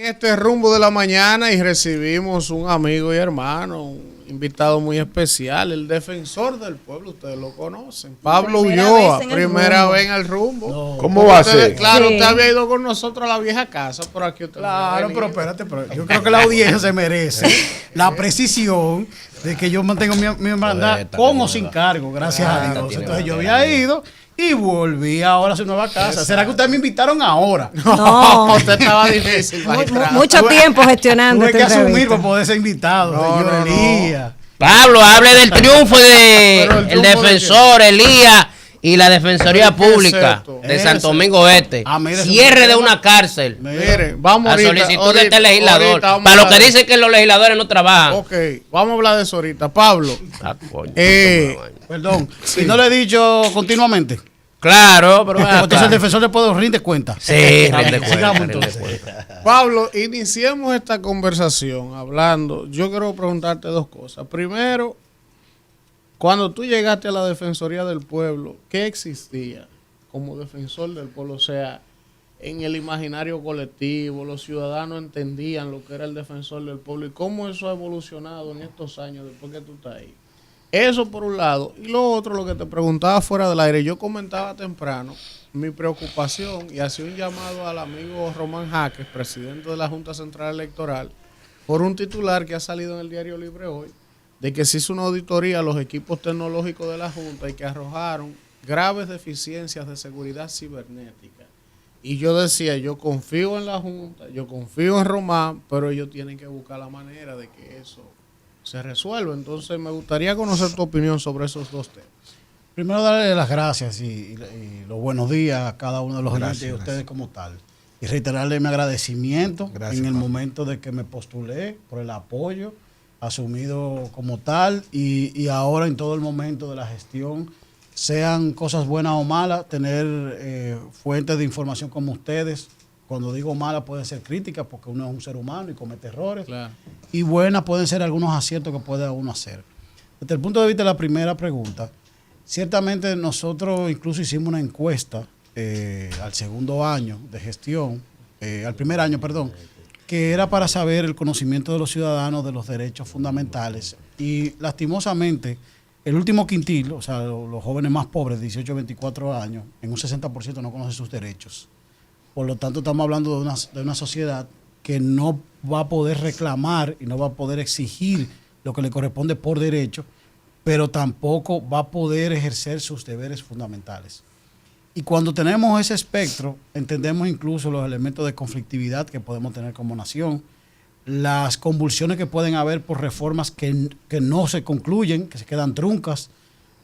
este rumbo de la mañana y recibimos un amigo y hermano, un invitado muy especial, el defensor del pueblo, ustedes lo conocen, Pablo Ulloa, primera vez en el rumbo. No. ¿Cómo va a ser? Claro, usted había ido con nosotros a la vieja casa, por aquí usted. Claro, pero espérate, yo creo que la audiencia se merece la precisión de que yo mantengo mi hermandad con o sin cargo, gracias a Dios. Entonces yo había ido y volví ahora a su nueva casa. Exacto. ¿Será que ustedes me invitaron ahora? No, usted estaba difícil. Mucho tiempo gestionando. Tuve que asumir para poder ser invitado, señor Elías. Pablo, hable del triunfo del defensor Elías y la Defensoría Pública de Santo Domingo Este. Cierre de una cárcel. Mire, vamos a solicitud de este legislador. Para lo que dicen que los legisladores no trabajan. Ok, vamos a hablar de eso ahorita. Pablo. Perdón, si no le he dicho continuamente. Claro, pero entonces el defensor del pueblo rinde cuenta. Sí, rinde cuenta. Pablo, iniciemos esta conversación hablando. Yo quiero preguntarte dos cosas. Primero, cuando tú llegaste a la Defensoría del Pueblo, ¿qué existía como defensor del pueblo? O sea, en el imaginario colectivo, los ciudadanos entendían lo que era el defensor del pueblo y cómo eso ha evolucionado en estos años después que tú estás ahí. Eso por un lado. Y lo otro, lo que te preguntaba fuera del aire, yo comentaba temprano mi preocupación y hacía un llamado al amigo Román Jaques, presidente de la Junta Central Electoral, por un titular que ha salido en el Diario Libre hoy, de que se hizo una auditoría a los equipos tecnológicos de la Junta y que arrojaron graves deficiencias de seguridad cibernética. Y yo decía, yo confío en la Junta, yo confío en Román, pero ellos tienen que buscar la manera de que eso se resuelve. Entonces me gustaría conocer tu opinión sobre esos dos temas. Primero darle las gracias y los buenos días a cada uno de los oyentes y a ustedes como tal. Y reiterarle mi agradecimiento en el momento de que me postulé por el apoyo asumido como tal y ahora en todo el momento de la gestión, sean cosas buenas o malas, tener fuentes de información como ustedes. Cuando digo mala pueden ser críticas porque uno es un ser humano y comete errores. Claro. Y buenas pueden ser algunos aciertos que puede uno hacer. Desde el punto de vista de la primera pregunta, ciertamente nosotros incluso hicimos una encuesta al segundo año de gestión, al primer año, perdón, que era para saber el conocimiento de los ciudadanos de los derechos fundamentales. Y lastimosamente, el último quintil, o sea, los jóvenes más pobres de 18 a 24 años, en un 60% no conocen sus derechos. Por lo tanto, estamos hablando de una sociedad que no va a poder reclamar y no va a poder exigir lo que le corresponde por derecho, pero tampoco va a poder ejercer sus deberes fundamentales. Y cuando tenemos ese espectro, entendemos incluso los elementos de conflictividad que podemos tener como nación, las convulsiones que pueden haber por reformas que no se concluyen, que se quedan truncas.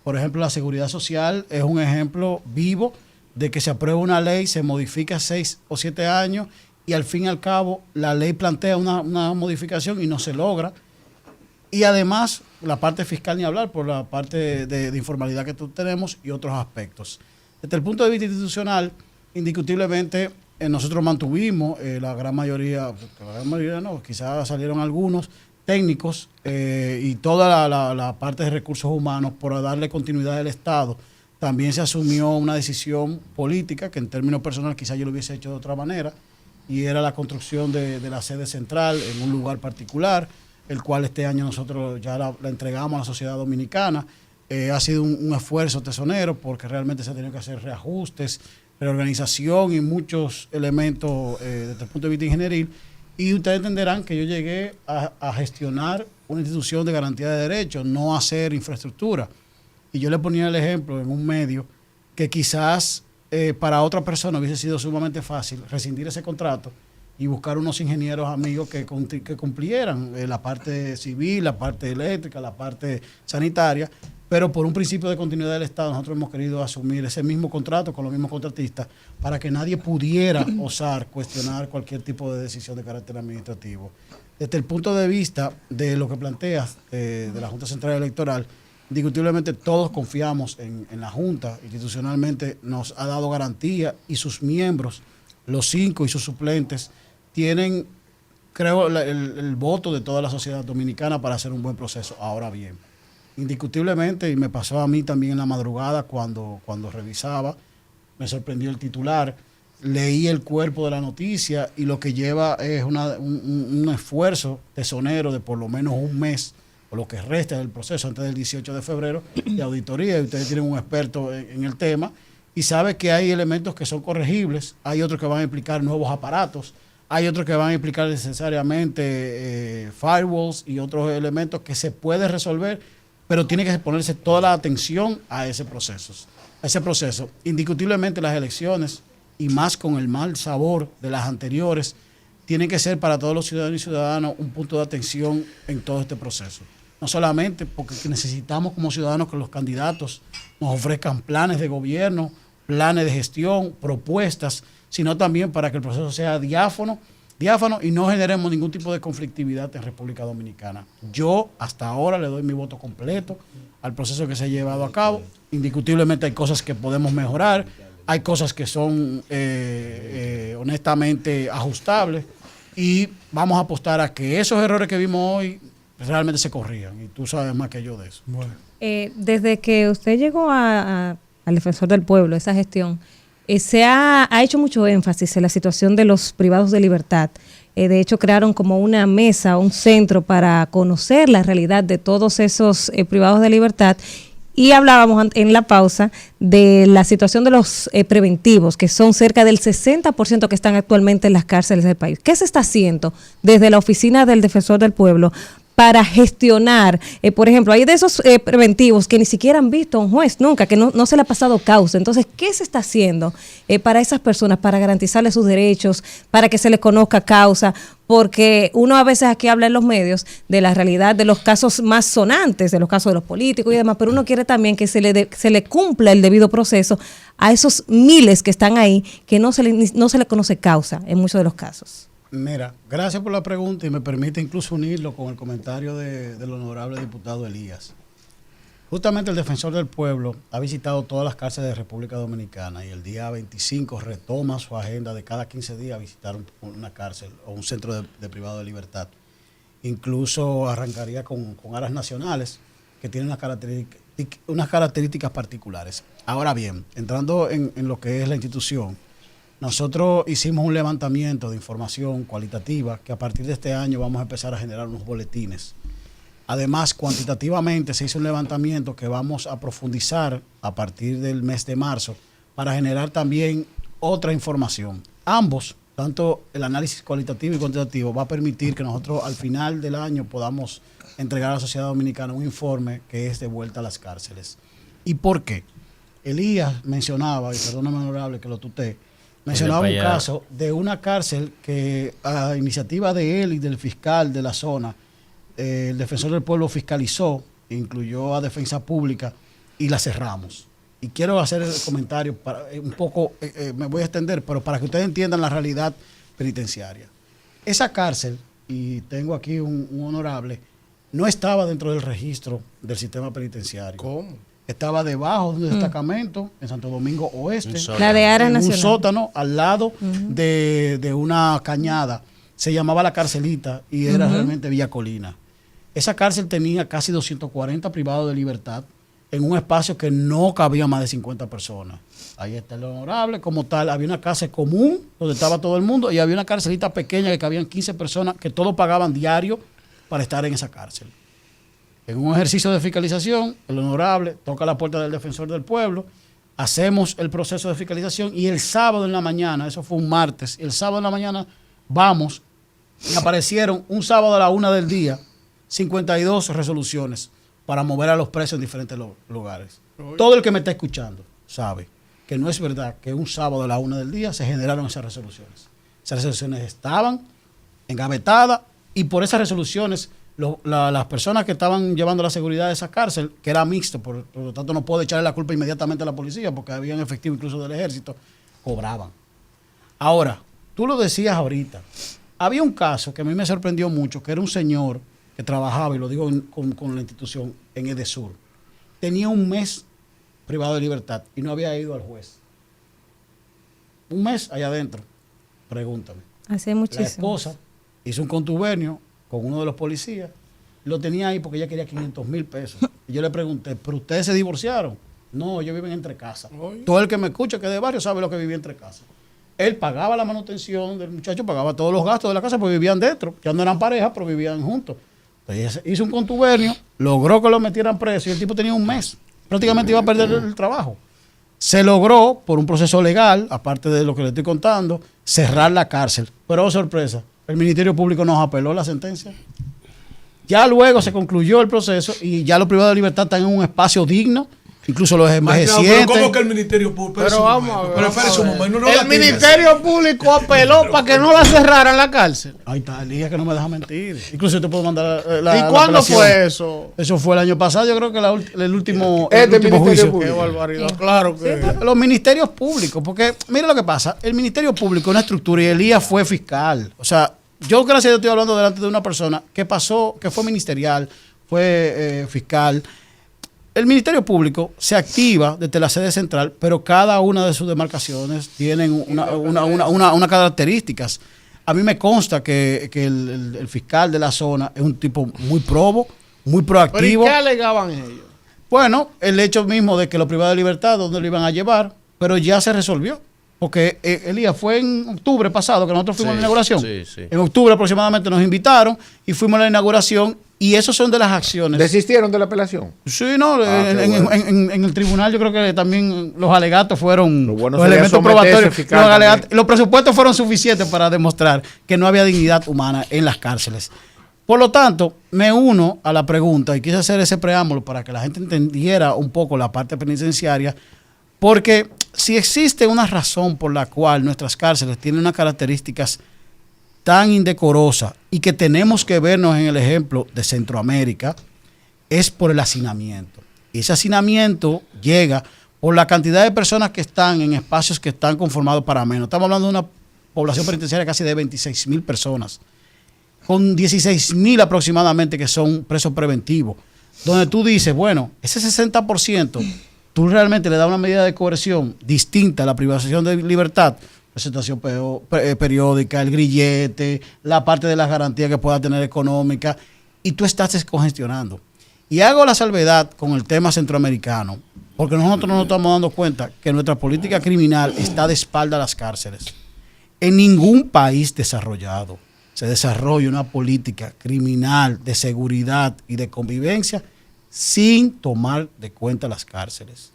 Por ejemplo, la seguridad social es un ejemplo vivo de que se aprueba una ley, se modifica 6 o 7 años y al fin y al cabo la ley plantea una modificación y no se logra. Y además, la parte fiscal ni hablar, por la parte de informalidad que tenemos y otros aspectos. Desde el punto de vista institucional, indiscutiblemente nosotros mantuvimos la gran mayoría no, quizás salieron algunos técnicos y toda la parte de recursos humanos por darle continuidad al Estado. También se asumió una decisión política que en términos personales quizás yo lo hubiese hecho de otra manera y era la construcción de la sede central en un lugar particular, el cual este año nosotros ya la entregamos a la sociedad dominicana. Ha sido un esfuerzo tesonero porque realmente se ha tenido que hacer reajustes, reorganización y muchos elementos desde el punto de vista ingenieril. Y ustedes entenderán que yo llegué a gestionar una institución de garantía de derechos, no a hacer infraestructura. Y yo le ponía el ejemplo en un medio que quizás para otra persona hubiese sido sumamente fácil rescindir ese contrato y buscar unos ingenieros amigos que cumplieran la parte civil, la parte eléctrica, la parte sanitaria, pero por un principio de continuidad del Estado nosotros hemos querido asumir ese mismo contrato con los mismos contratistas para que nadie pudiera osar cuestionar cualquier tipo de decisión de carácter administrativo. Desde el punto de vista de lo que planteas de la Junta Central Electoral, indiscutiblemente todos confiamos en la Junta, institucionalmente nos ha dado garantía y sus miembros, los 5 y sus suplentes, tienen, creo, el voto de toda la sociedad dominicana para hacer un buen proceso. Ahora bien, indiscutiblemente, y me pasó a mí también en la madrugada cuando revisaba, me sorprendió el titular, leí el cuerpo de la noticia y lo que lleva es un esfuerzo tesonero de por lo menos un mes, o lo que resta del proceso antes del 18 de febrero, de auditoría. Y ustedes tienen un experto en el tema y sabe que hay elementos que son corregibles, hay otros que van a implicar nuevos aparatos, hay otros que van a implicar necesariamente firewalls y otros elementos que se puede resolver, pero tiene que ponerse toda la atención a ese proceso. Indiscutiblemente las elecciones, y más con el mal sabor de las anteriores, tienen que ser para todos los ciudadanos y ciudadanas un punto de atención en todo este proceso. No solamente porque necesitamos como ciudadanos que los candidatos nos ofrezcan planes de gobierno, planes de gestión, propuestas, sino también para que el proceso sea diáfano y no generemos ningún tipo de conflictividad en República Dominicana. Yo hasta ahora le doy mi voto completo al proceso que se ha llevado a cabo. Indiscutiblemente hay cosas que podemos mejorar, hay cosas que son honestamente ajustables, y vamos a apostar a que esos errores que vimos hoy realmente se corrijan, y tú sabes más que yo de eso. Bueno. Desde que usted llegó al Defensor del Pueblo, esa gestión, se ha hecho mucho énfasis en la situación de los privados de libertad. De hecho, crearon como una mesa, un centro para conocer la realidad de todos esos privados de libertad. Y hablábamos en la pausa de la situación de los preventivos, que son cerca del 60% que están actualmente en las cárceles del país. ¿Qué se está haciendo desde la oficina del Defensor del Pueblo para gestionar, por ejemplo, hay de esos preventivos que ni siquiera han visto a un juez nunca, que no se le ha pasado causa? Entonces, ¿qué se está haciendo para esas personas, para garantizarles sus derechos, para que se les conozca causa? Porque uno a veces aquí habla en los medios de la realidad de los casos más sonantes, de los casos de los políticos y demás, pero uno quiere también que se le cumpla el debido proceso a esos miles que están ahí, que no se le conoce causa en muchos de los casos. Mira, gracias por la pregunta, y me permite incluso unirlo con el comentario del honorable diputado Elías. Justamente el Defensor del Pueblo ha visitado todas las cárceles de República Dominicana, y el día 25 retoma su agenda de cada 15 días visitar una cárcel o un centro de privado de libertad. Incluso arrancaría con áreas nacionales que tienen unas características particulares. Ahora bien, entrando en lo que es la institución, nosotros hicimos un levantamiento de información cualitativa que a partir de este año vamos a empezar a generar unos boletines. Además, cuantitativamente se hizo un levantamiento que vamos a profundizar a partir del mes de marzo para generar también otra información. Ambos, tanto el análisis cualitativo y cuantitativo, va a permitir que nosotros al final del año podamos entregar a la sociedad dominicana un informe que es de vuelta a las cárceles. ¿Y por qué? Elías mencionaba, y perdóname honorable que lo tuteé, mencionaba un caso de una cárcel que a iniciativa de él y del fiscal de la zona, el Defensor del Pueblo fiscalizó, incluyó a Defensa Pública y la cerramos. Y quiero hacer el comentario, un poco, me voy a extender, pero para que ustedes entiendan la realidad penitenciaria. Esa cárcel, y tengo aquí un honorable, no estaba dentro del registro del sistema penitenciario. ¿Cómo? Estaba debajo de un destacamento en Santo Domingo Oeste, la de área nacional, un sótano al lado de una cañada. Se llamaba La Carcelita y era realmente Villa Colina. Esa cárcel tenía casi 240 privados de libertad en un espacio que no cabía más de 50 personas. Ahí está el honorable, como tal. Había una cárcel común donde estaba todo el mundo, y había una carcelita pequeña que cabían 15 personas que todos pagaban diario para estar en esa cárcel. En un ejercicio de fiscalización, el honorable toca la puerta del Defensor del Pueblo, hacemos el proceso de fiscalización, y el sábado en la mañana, eso fue un martes, el sábado en la mañana vamos y aparecieron un sábado a la 1 del día 52 resoluciones para mover a los presos en diferentes lugares. Todo el que me está escuchando sabe que no es verdad que un sábado a la 1 del día se generaron esas resoluciones. Esas resoluciones estaban engavetadas, y por esas resoluciones las personas que estaban llevando la seguridad de esa cárcel, que era mixto, por lo tanto no puedo echarle la culpa inmediatamente a la policía porque habían efectivo incluso del ejército, cobraban. Ahora, tú lo decías ahorita, había un caso que a mí me sorprendió mucho, que era un señor que trabajaba, y lo digo con la institución, en Edesur. Tenía un mes privado de libertad y no había ido al juez. Un mes allá adentro. Pregúntame. Hace muchísimo. La esposa hizo un contubernio con uno de los policías, lo tenía ahí porque ella quería 500,000 pesos. Y yo le pregunté, ¿pero ustedes se divorciaron? No, ellos viven entre casas. Todo el que me escucha que de barrio sabe lo que vivía entre casas. él pagaba la manutención del muchacho, pagaba todos los gastos de la casa, porque vivían dentro. Ya no eran pareja, pero vivían juntos. Entonces hizo un contubernio, logró que lo metieran preso y el tipo tenía un mes. Prácticamente iba a perder el trabajo. Se logró, por un proceso legal, aparte de lo que le estoy contando, cerrar la cárcel. Pero, oh, sorpresa, el Ministerio Público nos apeló la sentencia. Ya luego se concluyó el proceso y ya los privados de libertad están en un espacio digno. Incluso los envejecientes. Pero ¿cómo que el Ministerio Público? Pero vamos a ver. Pero espérese un momento. No el Ministerio Público apeló para que no la cerraran la cárcel. Ahí está, Elías, que no me deja mentir. Incluso te puedo mandar ¿Y cuándo fue eso? Eso fue el año pasado, yo creo que el último juicio. Qué barbaridad. Claro que los ministerios públicos, porque mira lo que pasa, el Ministerio Público es una estructura y Elías fue fiscal. O sea, yo gracias a Dios estoy hablando delante de una persona que pasó, que fue ministerial, fue fiscal. El Ministerio Público se activa desde la sede central, pero cada una de sus demarcaciones tienen unas características. A mí me consta que el fiscal de la zona es un tipo muy probo, muy proactivo. ¿Pero y qué alegaban ellos? Bueno, el hecho mismo de que los privados de libertad, donde lo iban a llevar, pero ya se resolvió. Porque Elías, fue en octubre pasado que nosotros fuimos a la inauguración. Sí. En octubre aproximadamente nos invitaron y fuimos a la inauguración. Y esos son de las acciones. ¿Desistieron de la apelación? Sí, no. En el tribunal yo creo que también los alegatos fueron los elementos probatorios. Los presupuestos fueron suficientes para demostrar que no había dignidad humana en las cárceles. Por lo tanto, me uno a la pregunta y quise hacer ese preámbulo para que la gente entendiera un poco la parte penitenciaria. Porque si existe una razón por la cual nuestras cárceles tienen unas características tan indecorosas y que tenemos que vernos en el ejemplo de Centroamérica, es por el hacinamiento. Y ese hacinamiento llega por la cantidad de personas que están en espacios que están conformados para menos. Estamos hablando de una población penitenciaria casi de 26,000 personas, con 16,000 aproximadamente que son presos preventivos, donde tú dices, bueno, ese 60%, tú realmente le das una medida de coerción distinta a la privación de libertad, presentación periódica, el grillete, la parte de las garantías que pueda tener económica, y tú estás descongestionando. Y hago la salvedad con el tema centroamericano, porque nosotros nos estamos dando cuenta que nuestra política criminal está de espalda a las cárceles. En ningún país desarrollado se desarrolla una política criminal de seguridad y de convivencia sin tomar de cuenta las cárceles.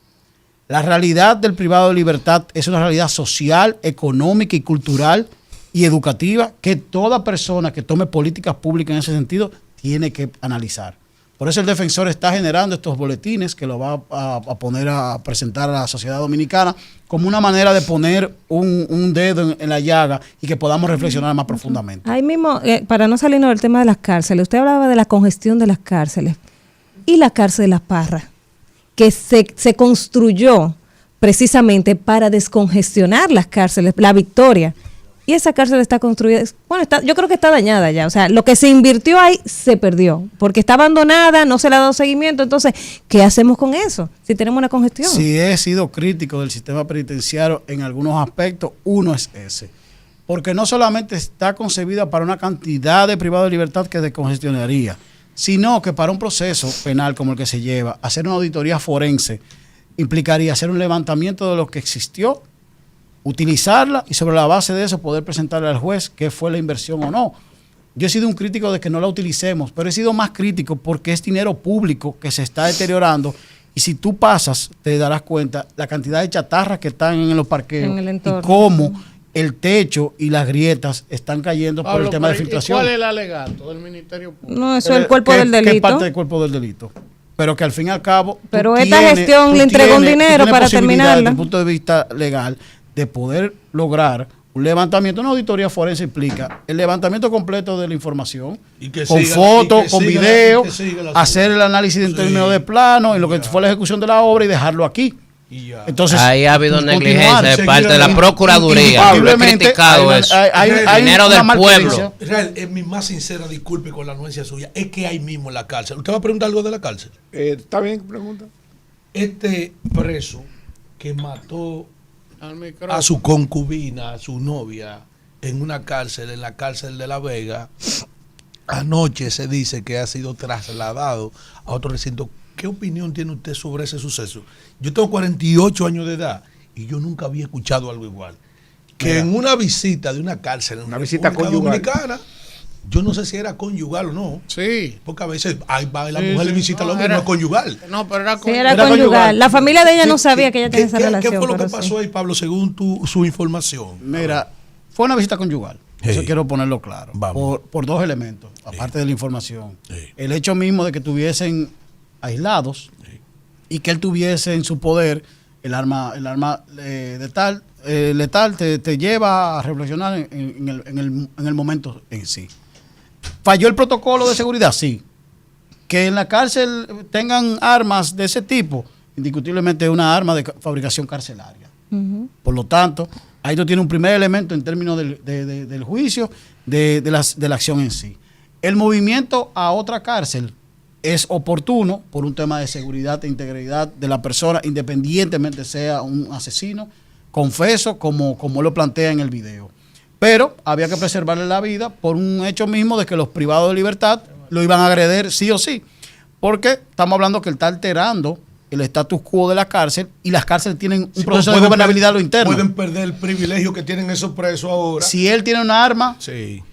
La realidad del privado de libertad es una realidad social, económica y cultural y educativa que toda persona que tome políticas públicas en ese sentido tiene que analizar. Por eso el defensor está generando estos boletines que lo va a poner a presentar a la sociedad dominicana como una manera de poner un dedo en la llaga y que podamos reflexionar más profundamente. Ahí mismo, para no salirnos del tema de las cárceles, usted hablaba de la congestión de las cárceles y la cárcel de Las Parras, que se construyó precisamente para descongestionar las cárceles, La Victoria. Y esa cárcel está construida, yo creo que está dañada ya. O sea, lo que se invirtió ahí se perdió, porque está abandonada, no se le ha dado seguimiento. Entonces, ¿qué hacemos con eso si tenemos una congestión? Si he sido crítico del sistema penitenciario en algunos aspectos, uno es ese. Porque no solamente está concebida para una cantidad de privados de libertad que descongestionaría, sino que para un proceso penal como el que se lleva, hacer una auditoría forense implicaría hacer un levantamiento de lo que existió, utilizarla y sobre la base de eso poder presentarle al juez qué fue la inversión o no. Yo he sido un crítico de que no la utilicemos, pero he sido más crítico porque es dinero público que se está deteriorando y si tú pasas te darás cuenta la cantidad de chatarras que están en los parqueos y cómo el techo y las grietas están cayendo por el tema de filtración. ¿Cuál es el alegato del Ministerio Público? No, eso es el cuerpo del delito. ¿Qué parte del cuerpo del delito? Pero que al fin y al cabo... Pero esta gestión le entregó un dinero para terminarla. Desde el punto de vista legal, de poder lograr un levantamiento, una auditoría forense implica el levantamiento completo de la información, con fotos, con video, hacer el análisis en términos de plano, en lo que fue la ejecución de la obra y dejarlo aquí. Entonces, ahí ha habido negligencia de parte de la Procuraduría. Yo he criticado eso. Hay dinero del pueblo. Israel, es mi más sincera disculpe con la anuencia suya. Es que ahí mismo en la cárcel. ¿Usted va a preguntar algo de la cárcel? Está bien, pregunta. Este preso que mató a su concubina, a su novia, en una cárcel, en la cárcel de La Vega, anoche se dice que ha sido trasladado a otro recinto. ¿Qué opinión tiene usted sobre ese suceso? Yo tengo 48 años de edad y yo nunca había escuchado algo igual. que en una visita de una cárcel en una visita conyugal dominicana, yo no sé si era conyugal o no. Sí. Porque a veces la mujer le visita al hombre, no es conyugal. No, pero era conyugal. La familia de ella no sabía que ella tenía esa relación. ¿Qué fue lo que pasó ahí, Pablo, según su información? Mira, fue una visita conyugal. Eso quiero ponerlo claro. Por dos elementos, aparte de la información. El hecho mismo de que estuviesen aislados y que él tuviese en su poder el arma letal te lleva a reflexionar en el momento en sí. ¿Falló el protocolo de seguridad? Sí. Que en la cárcel tengan armas de ese tipo, indiscutiblemente es una arma de fabricación carcelaria. Por lo tanto, ahí tú tienes un primer elemento en términos del juicio, de la acción en sí. El movimiento a otra cárcel es oportuno por un tema de seguridad e integridad de la persona, independientemente sea un asesino, confeso, como lo plantea en el video. Pero había que preservarle la vida por un hecho mismo de que los privados de libertad lo iban a agredir sí o sí. Porque estamos hablando que él está alterando el status quo de la cárcel y las cárceles tienen un proceso de gobernabilidad a lo interno. Pueden perder el privilegio que tienen esos presos ahora. Si él tiene una arma,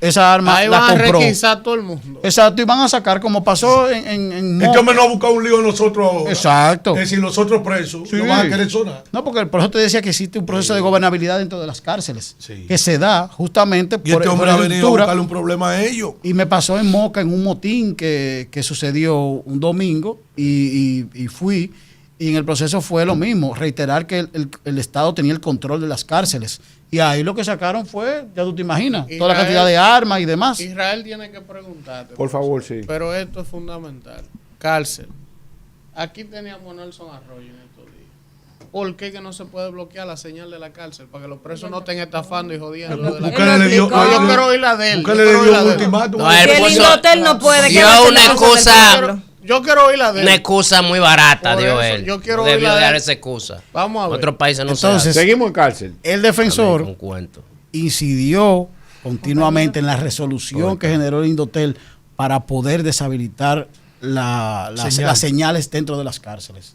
esa arma ahí la van compró. A requisar todo el mundo. Exacto, y van a sacar como pasó en Este hombre no ha buscado un lío en nosotros ahora. Exacto. Es decir, los otros presos no van a querer sonar. No, porque por eso te decía que existe un proceso de gobernabilidad dentro de las cárceles que se da justamente y este hombre ha venido a buscarle un problema a ellos. Y me pasó en Moca en un motín que sucedió un domingo y fui. Y en el proceso fue lo mismo, reiterar que el Estado tenía el control de las cárceles. Y ahí lo que sacaron fue, ya tú te imaginas, Israel, toda la cantidad de armas y demás. Israel tiene que preguntarte. Por favor, sí. Pero esto es fundamental. Cárcel. Aquí teníamos a Nelson Arroyo en estos días. ¿Por qué que no se puede bloquear la señal de la cárcel? Para que los presos no estén estafando y jodiendo. Yo quiero oír la de él. El Indotel no puede. Dio una excusa. Yo quiero oír la de él. Una excusa muy barata, por dio eso, él. Yo quiero debió oír dar esa excusa. Vamos a ver. Otros países no Entonces, seguimos en cárcel. El defensor incidió continuamente en la resolución que generó el Indotel para poder deshabilitar las señales dentro de las cárceles.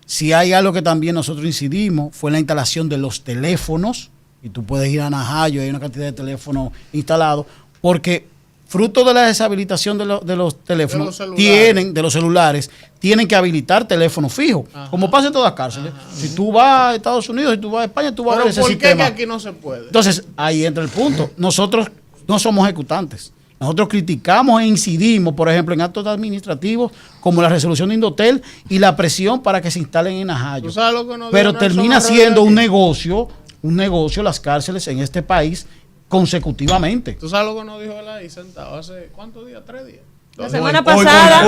Si hay algo que también nosotros incidimos fue en la instalación de los teléfonos, y tú puedes ir a Najayo, hay una cantidad de teléfonos instalados, porque fruto de la deshabilitación de los teléfonos, de los celulares, tienen que habilitar teléfonos fijos, como pasa en todas las cárceles. Si tú vas a Estados Unidos, si tú vas a España, tú vas a ver ese sistema. ¿Por qué aquí no se puede? Entonces, ahí entra el punto. Nosotros no somos ejecutantes. Nosotros criticamos e incidimos, por ejemplo, en actos administrativos como la resolución de Indotel y la presión para que se instalen en Najayo. Pero termina siendo un negocio las cárceles en este país consecutivamente. ¿Tú sabes lo que nos dijo él ahí sentado hace cuántos días? 3 días. La semana pasada,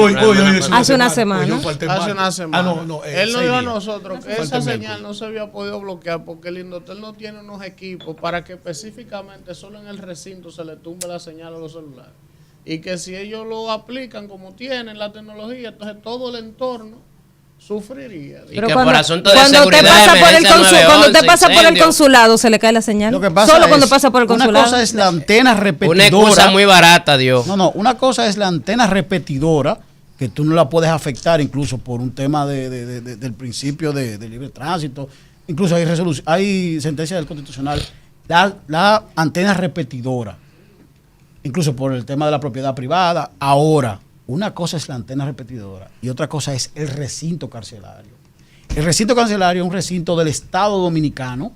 hace una semana. Él nos dijo a nosotros que esa señal no se había podido bloquear porque el Indotel no tiene unos equipos para que específicamente solo en el recinto se le tumbe la señal a los celulares. Y que si ellos lo aplican como tienen la tecnología, entonces todo el entorno sufriría. Pero cuando usted pasa por el consulado se le cae la señal. Solo cuando pasa por el consulado. Una cosa es la antena repetidora. Una excusa muy barata, Dios. No, una cosa es la antena repetidora, que tú no la puedes afectar incluso por un tema del principio de libre tránsito. Incluso hay sentencia del Constitucional. La antena repetidora, incluso por el tema de la propiedad privada. Ahora, una cosa es la antena repetidora y otra cosa es el recinto carcelario. El recinto carcelario es un recinto del Estado Dominicano.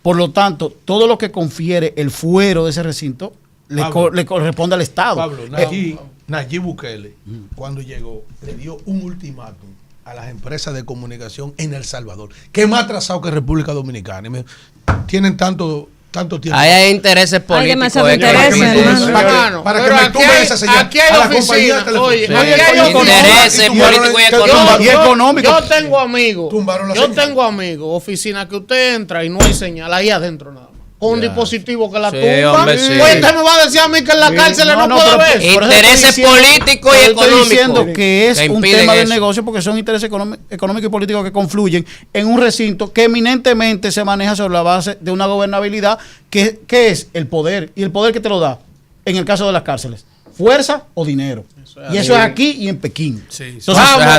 Por lo tanto, todo lo que confiere el fuero de ese recinto le corresponde al Estado. Pablo, Nayib Bukele, cuando llegó, le dio un ultimátum a las empresas de comunicación en El Salvador, que es más atrasado que República Dominicana. Tienen tanto tiempo. Ahí hay intereses políticos. Para que me tuve esa señal. Aquí hay oficinas. Oye, intereses políticos y económicos. Yo tengo amigos, oficinas que usted entra y no hay señal ahí adentro nada. Con un dispositivo que la tumba. Pues usted me va a decir a mí que en la cárcel no puede ver. Intereses políticos y económicos. Estoy diciendo que es un tema de negocio porque son intereses económicos y políticos que confluyen en un recinto que eminentemente se maneja sobre la base de una gobernabilidad que es el poder. ¿Y el poder que te lo da? En el caso de las cárceles, fuerza o dinero. Y eso es aquí y en Pekín. Entonces,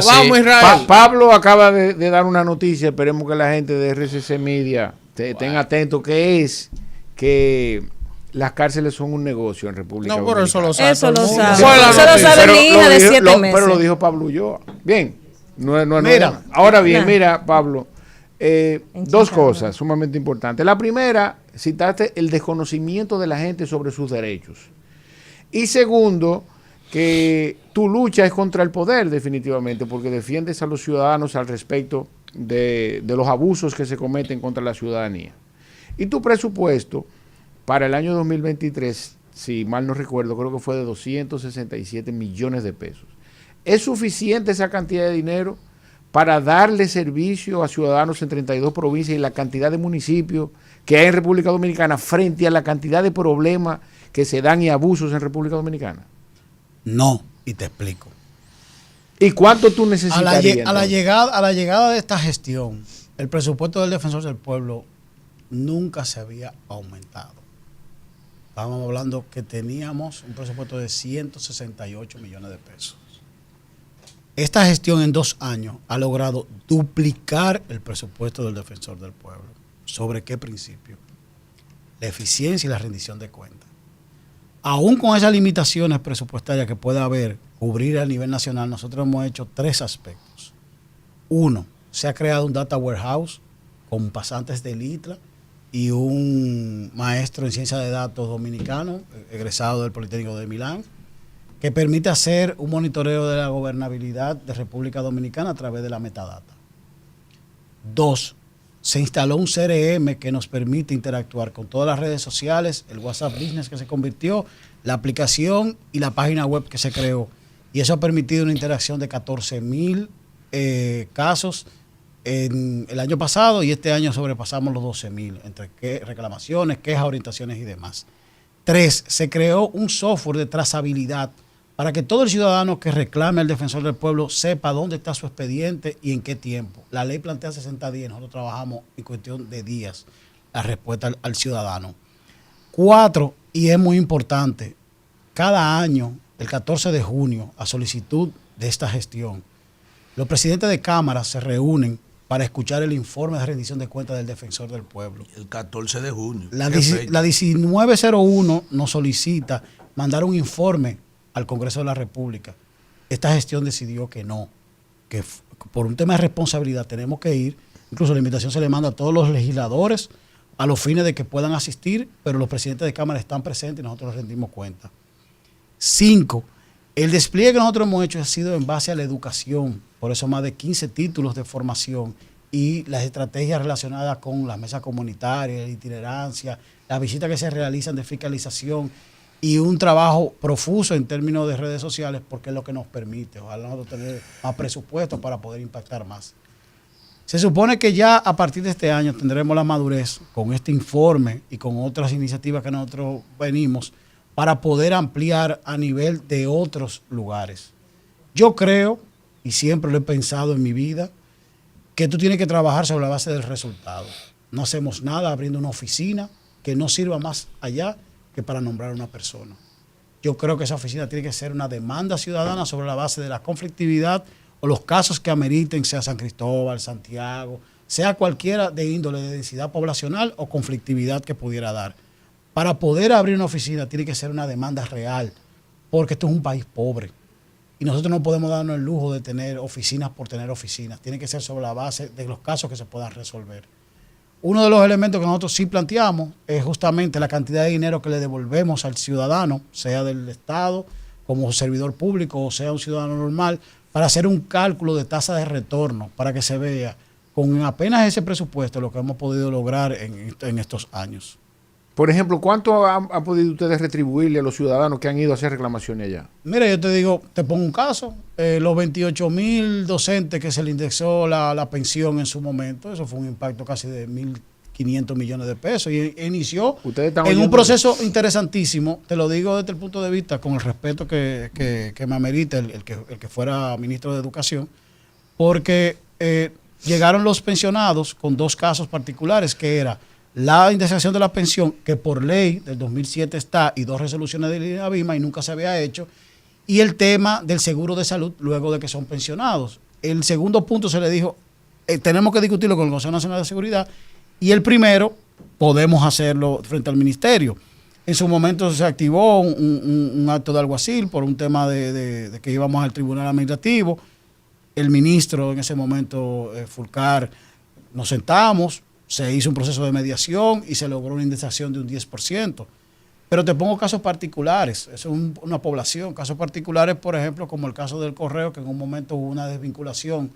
vamos Israel. Pablo acaba de dar una noticia, esperemos que la gente de RCC Media estén atentos, que es que las cárceles son un negocio en República Dominicana. No, por eso lo sabe. Eso lo sabe. Eso lo sabe mi hija de 7 meses. Pero lo dijo Pablo Ulloa. Bien. Mira. Ahora bien, mira, Pablo, dos cosas sumamente importantes. La primera, citaste el desconocimiento de la gente sobre sus derechos. Y segundo, que tu lucha es contra el poder, definitivamente, porque defiendes a los ciudadanos al respecto de los abusos que se cometen contra la ciudadanía. Y tu presupuesto para el año 2023, si mal no recuerdo, creo que fue de 267 millones de pesos. ¿Es suficiente esa cantidad de dinero para darle servicio a ciudadanos en 32 provincias y la cantidad de municipios que hay en República Dominicana frente a la cantidad de problemas que se dan y abusos en República Dominicana? No, y te explico. ¿Y cuánto tú necesitarías? A la llegada de esta gestión, el presupuesto del Defensor del Pueblo nunca se había aumentado. Estábamos hablando que teníamos un presupuesto de 168 millones de pesos. Esta gestión en 2 años ha logrado duplicar el presupuesto del Defensor del Pueblo. ¿Sobre qué principio? La eficiencia y la rendición de cuentas. Aún con esas limitaciones presupuestarias que pueda haber, cubrir a nivel nacional, nosotros hemos hecho 3 aspectos. 1, se ha creado un data warehouse con pasantes del ITLA y un maestro en ciencia de datos dominicano, egresado del Politécnico de Milán, que permite hacer un monitoreo de la gobernabilidad de República Dominicana a través de la metadata. 2, se instaló un CRM que nos permite interactuar con todas las redes sociales, el WhatsApp Business que se convirtió, la aplicación y la página web que se creó. Y eso ha permitido una interacción de 14,000 casos en el año pasado, y este año sobrepasamos los 12,000, entre reclamaciones, quejas, orientaciones y demás. 3, se creó un software de trazabilidad para que todo el ciudadano que reclame al Defensor del Pueblo sepa dónde está su expediente y en qué tiempo. La ley plantea 60 días, nosotros trabajamos en cuestión de días la respuesta al ciudadano. 4, y es muy importante, cada año, el 14 de junio, a solicitud de esta gestión, los presidentes de cámara se reúnen para escuchar el informe de rendición de cuentas del Defensor del Pueblo. El 14 de junio. La 1901 nos solicita mandar un informe al Congreso de la República. Esta gestión decidió que no, que por un tema de responsabilidad tenemos que ir. Incluso la invitación se le manda a todos los legisladores a los fines de que puedan asistir, pero los presidentes de Cámara están presentes y nosotros les rendimos cuenta. 5, el despliegue que nosotros hemos hecho ha sido en base a la educación, por eso más de 15 títulos de formación y las estrategias relacionadas con las mesas comunitarias, la itinerancia, las visitas que se realizan de fiscalización y un trabajo profuso en términos de redes sociales, porque es lo que nos permite, ojalá nosotros tener más presupuesto para poder impactar más. Se supone que ya a partir de este año tendremos la madurez con este informe y con otras iniciativas que nosotros venimos para poder ampliar a nivel de otros lugares. Yo creo, y siempre lo he pensado en mi vida, que tú tienes que trabajar sobre la base del resultado. No hacemos nada abriendo una oficina que no sirva más allá que para nombrar a una persona. Yo creo que esa oficina tiene que ser una demanda ciudadana sobre la base de la conflictividad o los casos que ameriten, sea San Cristóbal, Santiago, sea cualquiera de índole de densidad poblacional o conflictividad que pudiera dar. Para poder abrir una oficina tiene que ser una demanda real, porque esto es un país pobre. Y nosotros no podemos darnos el lujo de tener oficinas por tener oficinas. Tiene que ser sobre la base de los casos que se puedan resolver. Uno de los elementos que nosotros sí planteamos es justamente la cantidad de dinero que le devolvemos al ciudadano, sea del Estado, como servidor público o sea un ciudadano normal, para hacer un cálculo de tasa de retorno, para que se vea con apenas ese presupuesto lo que hemos podido lograr en estos años. Por ejemplo, ¿cuánto han podido ustedes retribuirle a los ciudadanos que han ido a hacer reclamaciones allá? Mira, yo te digo, te pongo un caso. Los 28,000 docentes que se le indexó la pensión en su momento, eso fue un impacto casi de 1.500 millones de pesos. Y inició en un proceso interesantísimo, te lo digo desde el punto de vista, con el respeto que me amerita el que fuera ministro de Educación, porque llegaron los pensionados con 2 casos particulares, que era la indexación de la pensión, que por ley del 2007 está, y 2 resoluciones del INAVIMA y nunca se había hecho, y el tema del seguro de salud luego de que son pensionados. El segundo punto se le dijo, tenemos que discutirlo con el Consejo Nacional de Seguridad, y el primero, podemos hacerlo frente al ministerio. En su momento se activó un acto de alguacil por un tema de que íbamos al tribunal administrativo. El ministro en ese momento, Fulcar, nos sentamos, se hizo un proceso de mediación y se logró una indexación de un 10%. Pero te pongo casos particulares, es una población, casos particulares, por ejemplo, como el caso del Correo, que en un momento hubo una desvinculación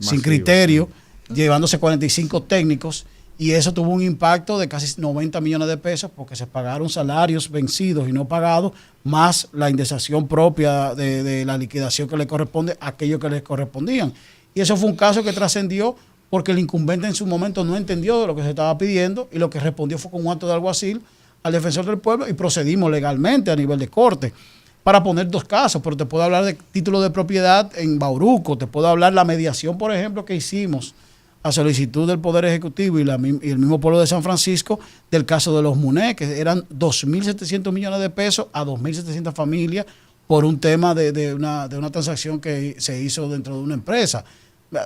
sin criterio, llevándose 45 técnicos, y eso tuvo un impacto de casi 90 millones de pesos porque se pagaron salarios vencidos y no pagados, más la indexación propia de la liquidación que le corresponde a aquellos que les correspondían. Y eso fue un caso que trascendió porque el incumbente en su momento no entendió lo que se estaba pidiendo y lo que respondió fue con un acto de alguacil al defensor del pueblo y procedimos legalmente a nivel de corte para poner 2 casos, pero te puedo hablar de título de propiedad en Bauruco, te puedo hablar la mediación, por ejemplo, que hicimos a solicitud del Poder Ejecutivo y el mismo pueblo de San Francisco del caso de los MUNE, que eran 2.700 millones de pesos a 2.700 familias por un tema de una transacción que se hizo dentro de una empresa.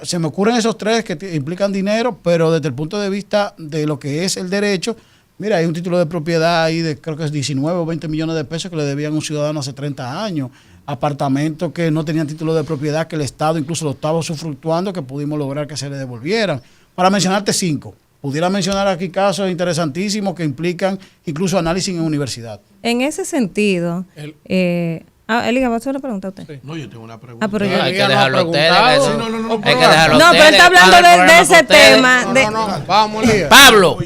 Se me ocurren esos 3 que implican dinero, pero desde el punto de vista de lo que es el derecho, mira, hay un título de propiedad ahí de creo que es 19 o 20 millones de pesos que le debían a un ciudadano hace 30 años. Apartamentos que no tenían título de propiedad, que el Estado incluso lo estaba usufructuando, que pudimos lograr que se le devolvieran. Para mencionarte 5. Pudiera mencionar aquí casos interesantísimos que implican incluso análisis en universidad. En ese sentido, Eliga, ¿va a hacer una pregunta a usted? Sí. No, yo tengo una pregunta. Pero hay que dejarlo a ustedes. No, hay que dejarlo a ustedes. No, pero está hablando de ese tema. No, vamos, Elías. Pablo,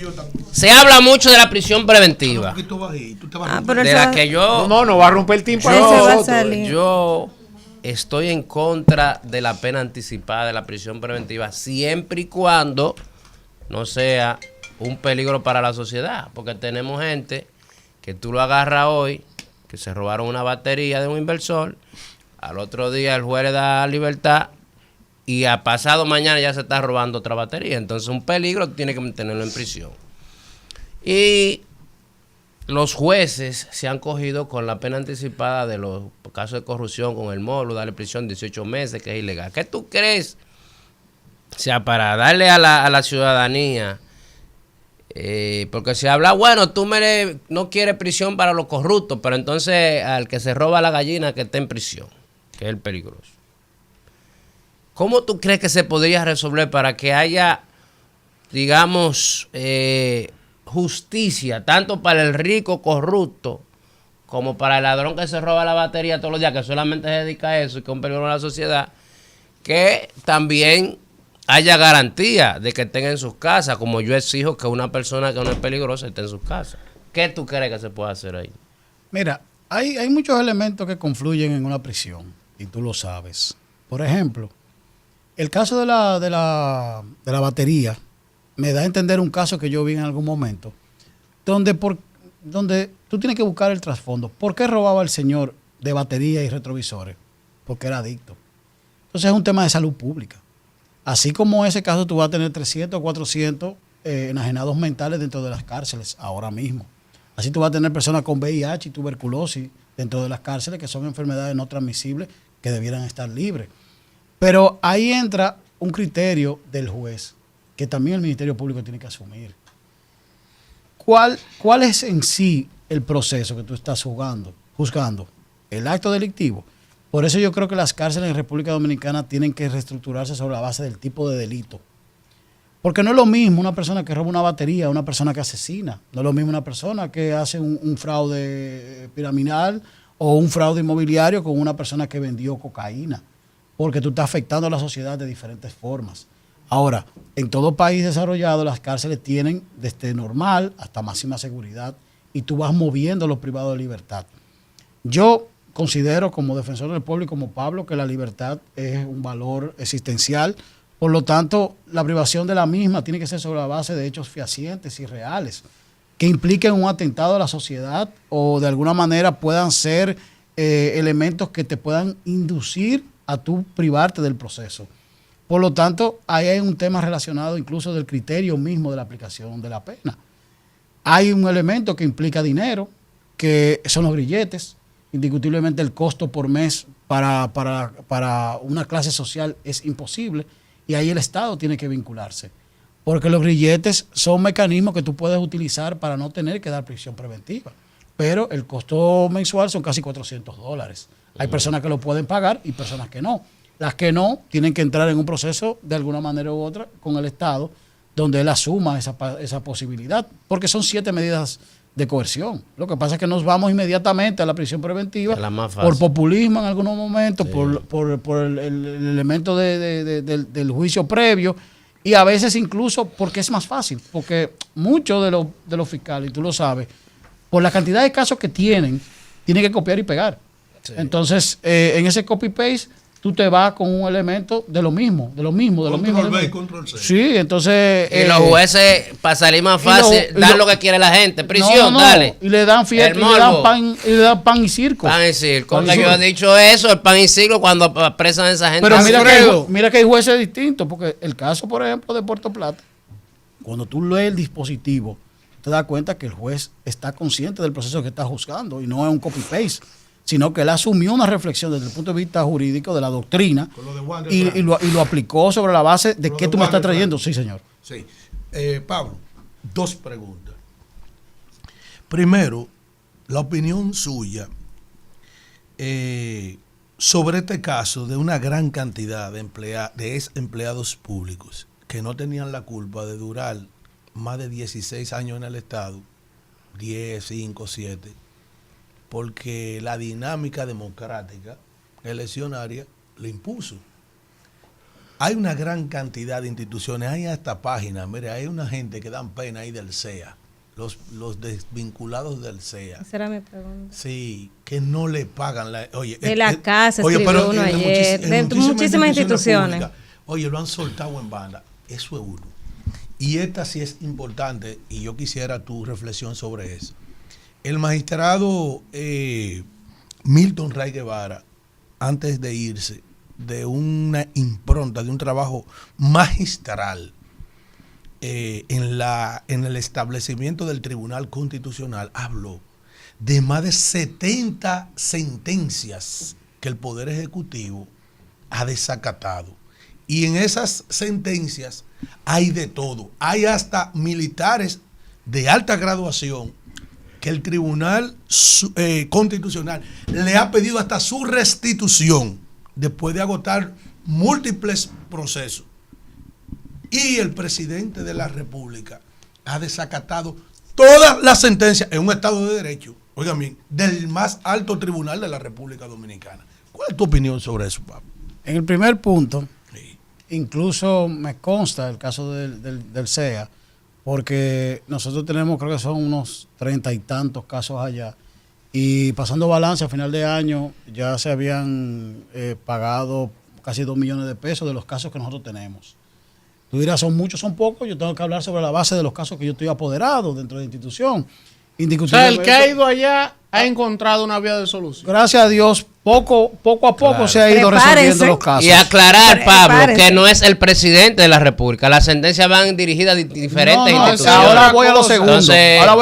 se habla mucho de la prisión preventiva. Pero de la que yo... No va a romper el tímpano. Yo estoy en contra de la pena anticipada de la prisión preventiva siempre y cuando no sea un peligro para la sociedad. Porque tenemos gente que tú lo agarras hoy, que se robaron una batería de un inversor, al otro día el juez le da libertad y a pasado mañana ya se está robando otra batería. Entonces un peligro tiene que mantenerlo en prisión. Y los jueces se han cogido con la pena anticipada de los casos de corrupción, con el módulo, darle prisión 18 meses, que es ilegal. ¿Qué tú crees? O sea, para darle a la ciudadanía, porque se habla, bueno, no quieres prisión para los corruptos, pero entonces al que se roba la gallina que está en prisión, que es el peligroso. ¿Cómo tú crees que se podría resolver para que haya, digamos, justicia, tanto para el rico corrupto como para el ladrón que se roba la batería todos los días, que solamente se dedica a eso y que es un peligro a la sociedad, que también haya garantía de que estén en sus casas, como yo exijo que una persona que no es peligrosa esté en sus casas? ¿Qué tú crees que se puede hacer ahí? Mira, hay muchos elementos que confluyen en una prisión y tú lo sabes. Por ejemplo, el caso de la batería me da a entender un caso que yo vi en algún momento, donde tú tienes que buscar el trasfondo. ¿Por qué robaba el señor de batería y retrovisores? Porque era adicto. Entonces es un tema de salud pública. Así como ese caso, tú vas a tener 300 o 400 enajenados mentales dentro de las cárceles ahora mismo. Así tú vas a tener personas con VIH y tuberculosis dentro de las cárceles, que son enfermedades no transmisibles que debieran estar libres. Pero ahí entra un criterio del juez, que también el Ministerio Público tiene que asumir. ¿Cuál es en sí el proceso que tú estás juzgando? El acto delictivo. Por eso yo creo que las cárceles en República Dominicana tienen que reestructurarse sobre la base del tipo de delito. Porque no es lo mismo una persona que roba una batería, una persona que asesina. No es lo mismo una persona que hace un fraude piramidal o un fraude inmobiliario con una persona que vendió cocaína. Porque tú estás afectando a la sociedad de diferentes formas. Ahora, en todo país desarrollado, las cárceles tienen desde normal hasta máxima seguridad y tú vas moviendo a los privados de libertad. Yo considero, como defensor del pueblo y como Pablo, que la libertad es un valor existencial. Por lo tanto, la privación de la misma tiene que ser sobre la base de hechos fehacientes y reales, que impliquen un atentado a la sociedad o de alguna manera puedan ser elementos que te puedan inducir a tú privarte del proceso. Por lo tanto, ahí hay un tema relacionado incluso del criterio mismo de la aplicación de la pena. Hay un elemento que implica dinero, que son los grilletes. Indiscutiblemente el costo por mes para una clase social es imposible y ahí el Estado tiene que vincularse. porque los grilletes son mecanismos que tú puedes utilizar para no tener que dar prisión preventiva. Pero el costo mensual son casi $400. Hay personas que lo pueden pagar y personas que no. Las que no tienen que entrar en un proceso de alguna manera u otra con el Estado, donde él asuma esa posibilidad, porque son 7 medidas de coerción. Lo que pasa es que nos vamos inmediatamente a la prisión preventiva por populismo en algunos momentos, sí, por el elemento del juicio previo, y a veces incluso porque es más fácil, porque muchos de los fiscales, y tú lo sabes, por la cantidad de casos que tienen que copiar y pegar. Sí. Entonces, en ese copy-paste, tú te vas con un elemento de lo mismo. Control B y control C. Sí, entonces... Y los jueces, para salir más fácil, dan lo que quiere la gente. Prisión, dale. Y le dan fiesta, y le dan pan y circo. Pan y circo. Cuando yo he dicho eso, el pan y circo, cuando apresan a esa gente. Pero mira que hay jueces distintos, porque el caso, por ejemplo, de Puerto Plata, cuando tú lees el dispositivo, te das cuenta que el juez está consciente del proceso que está juzgando y no es un copy-paste, sino que él asumió una reflexión desde el punto de vista jurídico de la doctrina y lo aplicó sobre la base de qué tú me estás trayendo. Sí, señor. Sí. Pablo, 2 preguntas. Primero, la opinión suya sobre este caso de una gran cantidad de empleados públicos que no tenían la culpa de durar más de 16 años en el Estado, 10, 5, 7, porque la dinámica democrática eleccionaria le impuso. Hay una gran cantidad de instituciones, hay hasta páginas, mire, hay una gente que dan pena ahí del CEA, los desvinculados del CEA. Esa era mi pregunta. Sí, que no le pagan la... Oye, de la casa escribió uno ayer, de muchísimas instituciones. Públicas, oye, lo han soltado en banda, eso es uno. Y esta sí es importante, y yo quisiera tu reflexión sobre eso. El magistrado Milton Ray Guevara, antes de irse, de una impronta, de un trabajo magistral en el establecimiento del Tribunal Constitucional, habló de más de 70 sentencias que el Poder Ejecutivo ha desacatado. Y en esas sentencias hay de todo. Hay hasta militares de alta graduación que el Tribunal Constitucional le ha pedido hasta su restitución después de agotar múltiples procesos. Y el presidente de la República ha desacatado todas las sentencias en un Estado de Derecho, oigan bien, del más alto tribunal de la República Dominicana. ¿Cuál es tu opinión sobre eso, Pablo? En el primer punto, sí, incluso me consta el caso del CEA, porque nosotros tenemos, creo que son unos 30 y tantos casos allá, y pasando balance a final de año ya se habían pagado casi 2 millones de pesos de los casos que nosotros tenemos. Tú dirás, ¿son muchos, son pocos? Yo tengo que hablar sobre la base de los casos que yo estoy apoderado dentro de la institución. O sea, el que ha ido allá ha encontrado una vía de solución. Gracias a Dios, poco a poco se ha ido resolviendo los casos. Y aclarar, Pablo, que no es el presidente de la República. Las sentencias van dirigidas a diferentes instituciones. Ahora voy a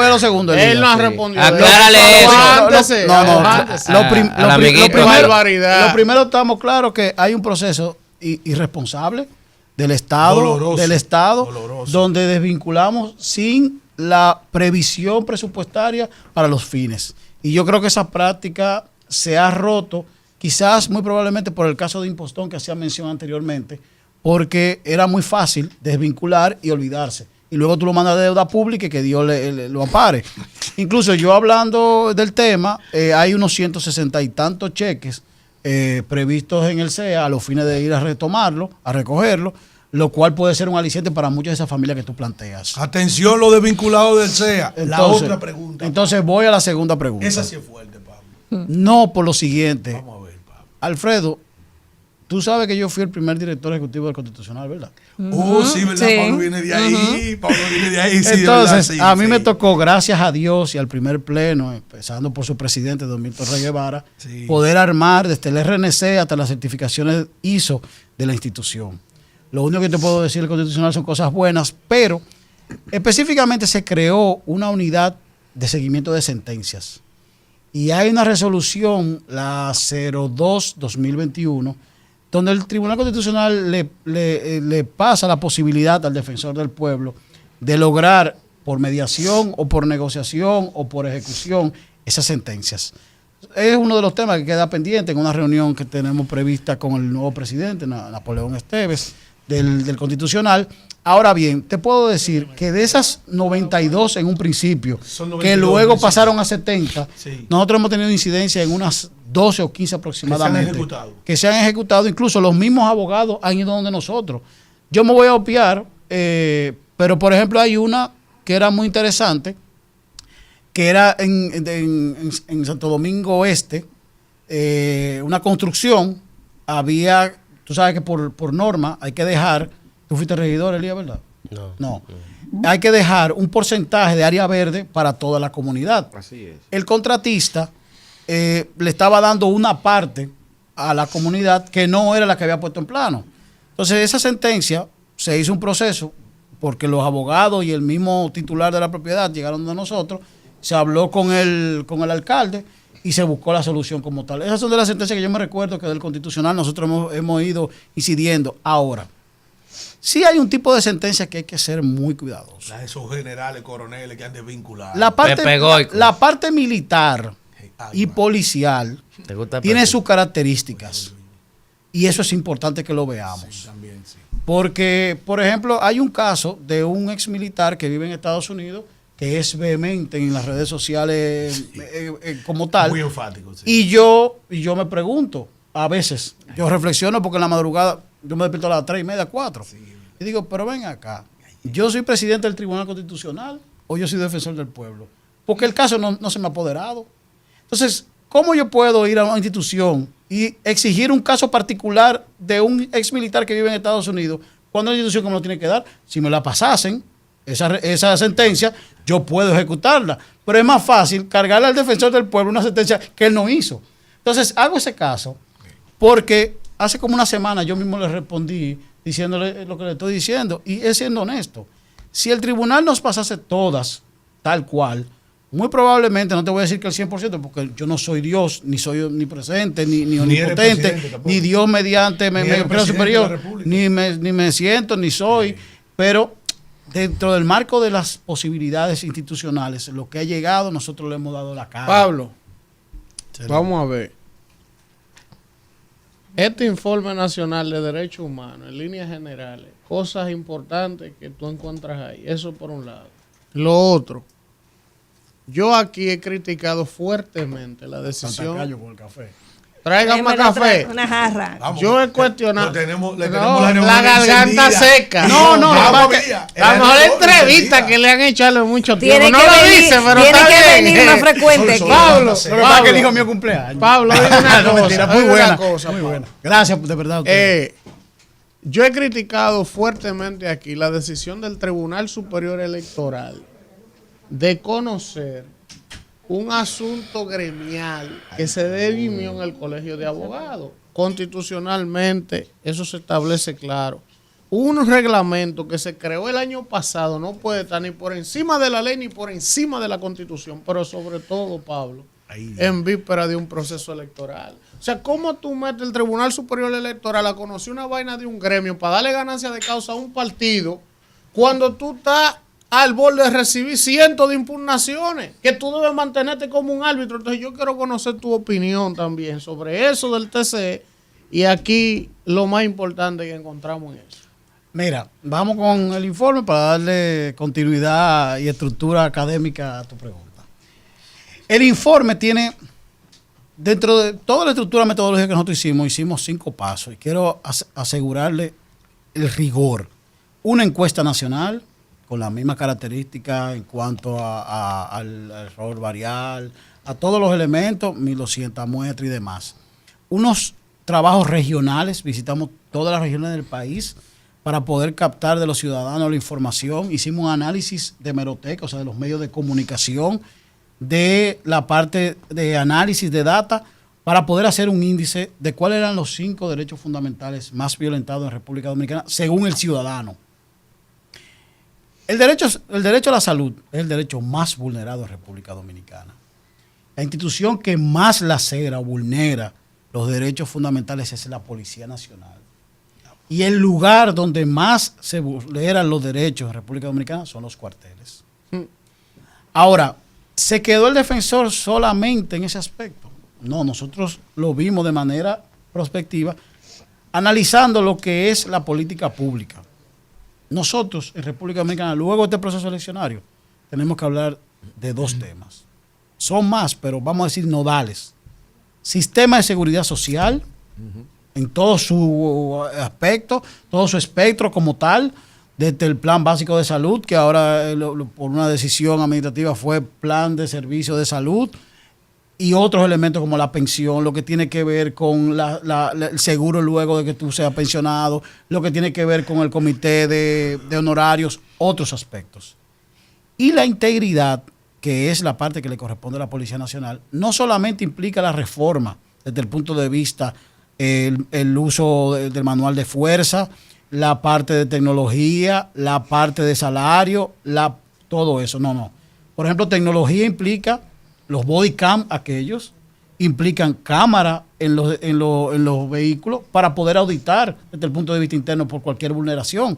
lo segundo. Él no ha respondido. Aclárale eso. Lo primero, estamos claros que hay un proceso irresponsable del Estado, doloroso, donde desvinculamos sin la previsión presupuestaria para los fines. Y yo creo que esa práctica se ha roto, quizás muy probablemente por el caso de Impostón que hacía mención anteriormente, porque era muy fácil desvincular y olvidarse. Y luego tú lo mandas de deuda pública y que Dios lo ampare. Incluso yo hablando del tema, hay unos 160 y tantos cheques previstos en el CEA a los fines de ir a retomarlo, a recogerlo, lo cual puede ser un aliciente para muchas de esas familias que tú planteas. Atención, lo desvinculado del CEA. La otra pregunta. Entonces voy a la segunda pregunta. Esa sí es fuerte, Pablo. No, por lo siguiente. Vamos a ver, Pablo. Alfredo, tú sabes que yo fui el primer director ejecutivo del Constitucional, ¿verdad? Sí, ¿verdad? Sí. Pablo viene de ahí. Pablo viene de ahí. Sí, entonces, sí, a mí me tocó, gracias a Dios y al primer pleno, empezando por su presidente, don Milton Ray Guevara, poder armar desde el RNC hasta las certificaciones ISO de la institución. Lo único que te puedo decir del Constitucional son cosas buenas, pero específicamente se creó una unidad de seguimiento de sentencias. Y hay una resolución, la 02-2021, donde el Tribunal Constitucional le pasa la posibilidad al defensor del pueblo de lograr por mediación o por negociación o por ejecución esas sentencias. Es uno de los temas que queda pendiente en una reunión que tenemos prevista con el nuevo presidente, Napoleón Esteves, del Constitucional. Ahora bien, te puedo decir que de esas 92 en un principio, que luego pasaron a 70, sí, nosotros hemos tenido incidencia en unas 12 o 15 aproximadamente. Que se han ejecutado. Incluso los mismos abogados han ido donde nosotros. Yo me voy a obviar, pero por ejemplo hay una que era muy interesante, que era en Santo Domingo Oeste, una construcción. Había, tú sabes que por norma hay que dejar, tú fuiste regidor, Elías, ¿verdad? No. Hay que dejar un porcentaje de área verde para toda la comunidad. Así es. El contratista le estaba dando una parte a la comunidad que no era la que había puesto en plano. Entonces, esa sentencia, se hizo un proceso porque los abogados y el mismo titular de la propiedad llegaron de nosotros, se habló con el alcalde y se buscó la solución como tal. Esas son de las sentencias que yo me recuerdo que del Constitucional nosotros hemos ido incidiendo. Ahora, sí hay un tipo de sentencia que hay que ser muy cuidadosos. Esos generales, coroneles que han desvinculado. La parte militar y policial tiene sus características. Y eso es importante que lo veamos. Sí, también, sí. Porque, por ejemplo, hay un caso de un ex militar que vive en Estados Unidos que es vehemente en las redes sociales, sí, como tal. Muy enfático, sí. Y yo me pregunto, a veces, yo reflexiono porque en la madrugada yo me despierto a las 3:30, 4. Sí. Y digo, pero ven acá, ¿yo soy presidente del Tribunal Constitucional o yo soy defensor del pueblo? Porque el caso no se me ha apoderado. Entonces, ¿cómo yo puedo ir a una institución y exigir un caso particular de un ex militar que vive en Estados Unidos cuando la institución que me lo tiene que dar? Si me la pasasen, esa sentencia, yo puedo ejecutarla. Pero es más fácil cargarle al defensor del pueblo una sentencia que él no hizo. Entonces, hago ese caso porque hace como una semana yo mismo le respondí diciéndole lo que le estoy diciendo y es siendo honesto. Si el tribunal nos pasase todas tal cual, muy probablemente, no te voy a decir que el 100%, porque yo no soy Dios, ni soy ni presente, ni omnipotente, ni Dios mediante me superior, ni me siento, ni soy, pero dentro del marco de las posibilidades institucionales, lo que ha llegado, nosotros le hemos dado la cara. Pablo, vamos a ver. Este informe nacional de derechos humanos, en líneas generales, cosas importantes que tú encuentras ahí, eso por un lado. Lo otro, yo aquí he criticado fuertemente la decisión. Con el café. Traigan más café. Una jarra. Vamos, yo he cuestionado. Le tenemos la garganta encendida. seca. No, la mejor entrevista que le han hecho a mucho tiempo. No lo dice, pero tiene está que bien. venir más frecuente. Pablo, que el hijo mío cumpleaños. Pablo, dime una cosa. Muy buena. Muy buena. Gracias, de verdad. Yo he criticado fuertemente aquí la decisión del Tribunal Superior Electoral de conocer un asunto gremial que se dirimió en el Colegio de Abogados. Constitucionalmente, eso se establece claro. Un reglamento que se creó el año pasado no puede estar ni por encima de la ley ni por encima de la Constitución, pero sobre todo, Pablo, en víspera de un proceso electoral. O sea, ¿cómo tú metes el Tribunal Superior Electoral a conocer una vaina de un gremio para darle ganancia de causa a un partido cuando tú estás al borde de recibir cientos de impugnaciones, que tú debes mantenerte como un árbitro? Entonces yo quiero conocer tu opinión también sobre eso del TCE y aquí lo más importante que encontramos en eso. Mira, vamos con el informe para darle continuidad y estructura académica a tu pregunta. El informe tiene, dentro de toda la estructura metodológica que nosotros hicimos 5 pasos y quiero asegurarle el rigor. Una encuesta nacional con las mismas características en cuanto al error varial, a todos los elementos, 1.200 muestras y demás. Unos trabajos regionales, visitamos todas las regiones del país para poder captar de los ciudadanos la información. Hicimos un análisis de hemeroteca, o sea, de los medios de comunicación, de la parte de análisis de data, para poder hacer un índice de cuáles eran los 5 derechos fundamentales más violentados en República Dominicana, según el ciudadano. El derecho a la salud es el derecho más vulnerado en República Dominicana. La institución que más lacera o vulnera los derechos fundamentales es la Policía Nacional. Y el lugar donde más se vulneran los derechos en República Dominicana son los cuarteles. Ahora, ¿se quedó el defensor solamente en ese aspecto? No, nosotros lo vimos de manera prospectiva, analizando lo que es la política pública. Nosotros, en República Dominicana, luego de este proceso eleccionario, tenemos que hablar de dos temas. Son más, pero vamos a decir nodales. Sistema de seguridad social, en todo su aspecto, todo su espectro como tal, desde el plan básico de salud, que ahora por una decisión administrativa fue plan de servicio de salud, y otros elementos como la pensión, lo que tiene que ver con el seguro luego de que tú seas pensionado, lo que tiene que ver con el comité de honorarios, otros aspectos. Y la integridad, que es la parte que le corresponde a la Policía Nacional, no solamente implica la reforma desde el punto de vista el uso del manual de fuerza, la parte de tecnología, la parte de salario, todo eso. No. Por ejemplo, tecnología implica los body cam, aquellos, implican cámara en los vehículos para poder auditar desde el punto de vista interno por cualquier vulneración.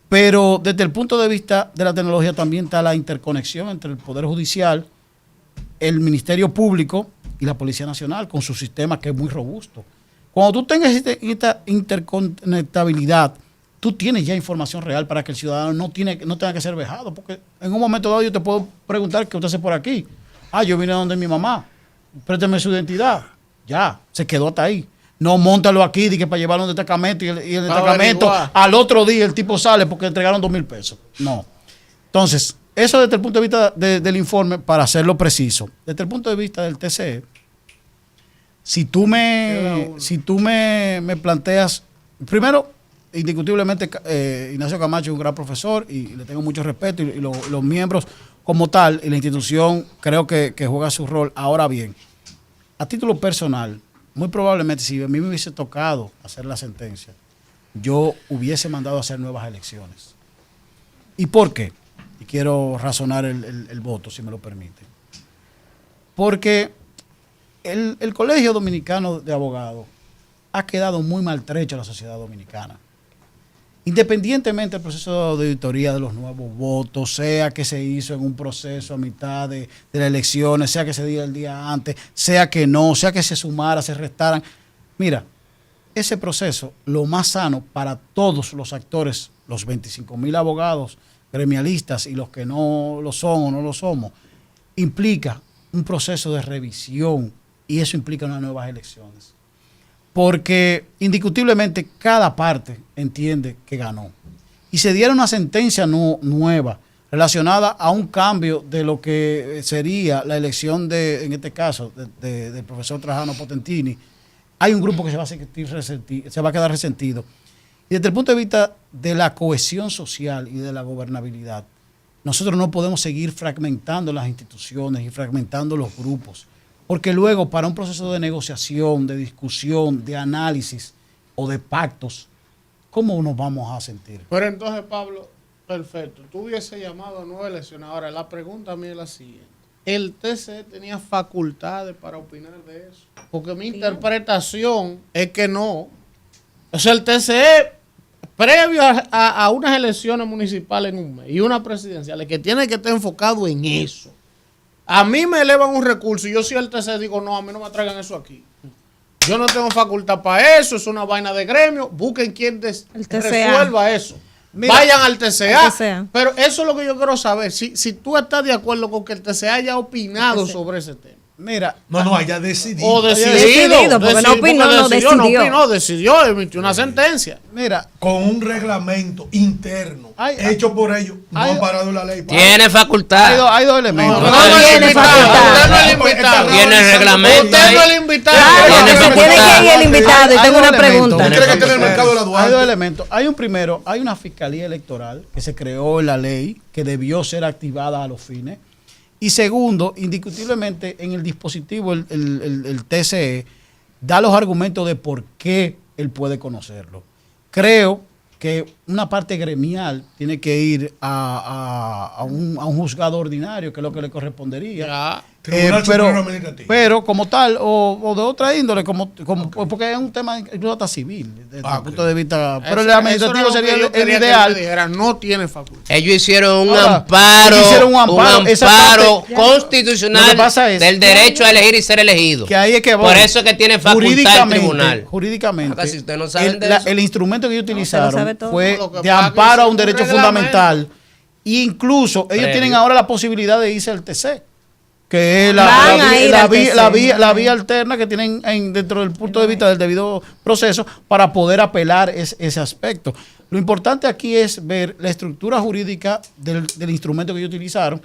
Pero desde el punto de vista de la tecnología también está la interconexión entre el Poder Judicial, el Ministerio Público y la Policía Nacional con su sistema que es muy robusto. Cuando tú tengas esta interconectabilidad, tú tienes ya información real para que el ciudadano no tenga que ser vejado, porque en un momento dado yo te puedo preguntar qué usted hace por aquí. Yo vine donde mi mamá, présteme su identidad. Ya, se quedó hasta ahí. No, móntalo aquí para llevarlo a un destacamento y el destacamento al otro día el tipo sale porque entregaron 2,000 pesos. No. Entonces, eso desde el punto de vista del informe, para hacerlo preciso. Desde el punto de vista del TCE, si tú me planteas, primero, indiscutiblemente Ignacio Camacho es un gran profesor y le tengo mucho respeto y los miembros como tal y la institución creo que juega su rol. Ahora bien, a título personal, muy probablemente si a mí me hubiese tocado hacer la sentencia, yo hubiese mandado a hacer nuevas elecciones. ¿Y por qué? Y quiero razonar el voto, si me lo permite. Porque el Colegio Dominicano de Abogados ha quedado muy maltrecho a la sociedad dominicana. Independientemente del proceso de auditoría de los nuevos votos, sea que se hizo en un proceso a mitad de las elecciones, sea que se diera el día antes, sea que no, sea que se sumara, se restaran. Mira, ese proceso, lo más sano para todos los actores, los 25,000 abogados gremialistas y los que no lo son o no lo somos, implica un proceso de revisión y eso implica unas nuevas elecciones. Porque indiscutiblemente cada parte entiende que ganó. Y se diera una sentencia nueva relacionada a un cambio de lo que sería la elección en este caso, del profesor Trajano Potentini. Hay un grupo que se va a quedar resentido. Y desde el punto de vista de la cohesión social y de la gobernabilidad, nosotros no podemos seguir fragmentando las instituciones y fragmentando los grupos. Porque luego, para un proceso de negociación, de discusión, de análisis o de pactos, ¿cómo nos vamos a sentir? Pero entonces, Pablo, perfecto. Tú hubiese llamado a nueva elección. Ahora, la pregunta a mí es la siguiente. ¿El TCE tenía facultades para opinar de eso? Porque mi interpretación es que no. O sea, el TCE, previo a unas elecciones municipales en un mes y unas presidenciales, que tiene que estar enfocado en eso. A mí me elevan un recurso y yo soy el TCE digo, no, a mí no me traigan eso aquí. Yo no tengo facultad para eso, es una vaina de gremio. Busquen quien resuelva eso. Mira, vayan al TCA. Pero eso es lo que yo quiero saber. Si tú estás de acuerdo con que el TCA haya opinado sobre ese tema. Mira, haya decidido. O decidido, porque no opinó, decidió, emitió una sentencia. Mira, con un reglamento interno hecho por ellos, no han parado la ley. Tiene facultad. Hay dos elementos. No tiene facultad. Usted no es el invitado. Tiene el reglamento. Usted no es el invitado. Claro, se tiene que ir el invitado. Y tengo una pregunta. Hay dos elementos. Hay una fiscalía electoral que se creó en la ley que debió ser activada a los fines. Y segundo, indiscutiblemente en el dispositivo, el TCE da los argumentos de por qué él puede conocerlo. Creo que una parte gremial tiene que ir a un juzgado ordinario, que es lo que le correspondería. pero como tal, o de otra índole, porque es un tema incluso hasta civil, desde el punto de vista. Pero el administrativo sería el ideal. No tiene facultad. Ellos hicieron un amparo, constitucional del derecho a elegir y ser elegido. Que ahí es que por eso es que tiene facultad el tribunal. Jurídicamente, Si usted no saben de eso. el instrumento que ellos utilizaron fue de amparo a un derecho fundamental. E incluso ellos tienen ahora la posibilidad de irse al TC, que es la vía alterna que tienen dentro del punto de vista del debido proceso para poder apelar ese aspecto. Lo importante aquí es ver la estructura jurídica del instrumento que ellos utilizaron,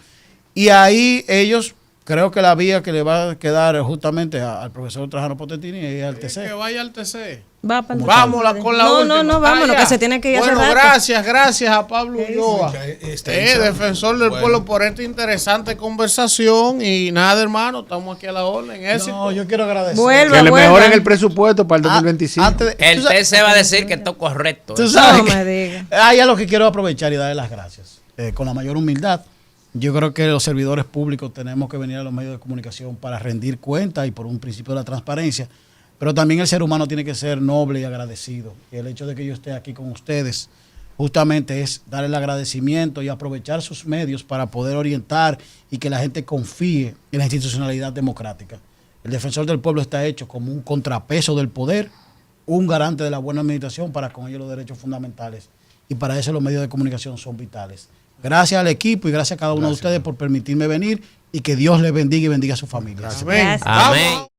y ahí ellos, creo que la vía que le va a quedar justamente al profesor Trajano Potentini es al TC. Que vaya al TC. Vámonos con la última. No, vámonos, que se tiene que ir a Bueno, gracias a Pablo Ulloa, defensor del pueblo, por esta interesante conversación. Y nada, hermano, estamos aquí a la orden. No, yo quiero agradecer. Que le mejoren el presupuesto para el 2025. El TC va a decir que está correcto. Tú sabes a lo que quiero aprovechar y darle las gracias. Con la mayor humildad. Yo creo que los servidores públicos tenemos que venir a los medios de comunicación para rendir cuentas y por un principio de la transparencia. Pero también el ser humano tiene que ser noble y agradecido. Y el hecho de que yo esté aquí con ustedes justamente es dar el agradecimiento y aprovechar sus medios para poder orientar y que la gente confíe en la institucionalidad democrática. El defensor del pueblo está hecho como un contrapeso del poder, un garante de la buena administración para con ello los derechos fundamentales. Y para eso los medios de comunicación son vitales. Gracias al equipo y gracias a cada uno de ustedes por permitirme venir, y que Dios les bendiga y bendiga a su familia. Amén. Amén.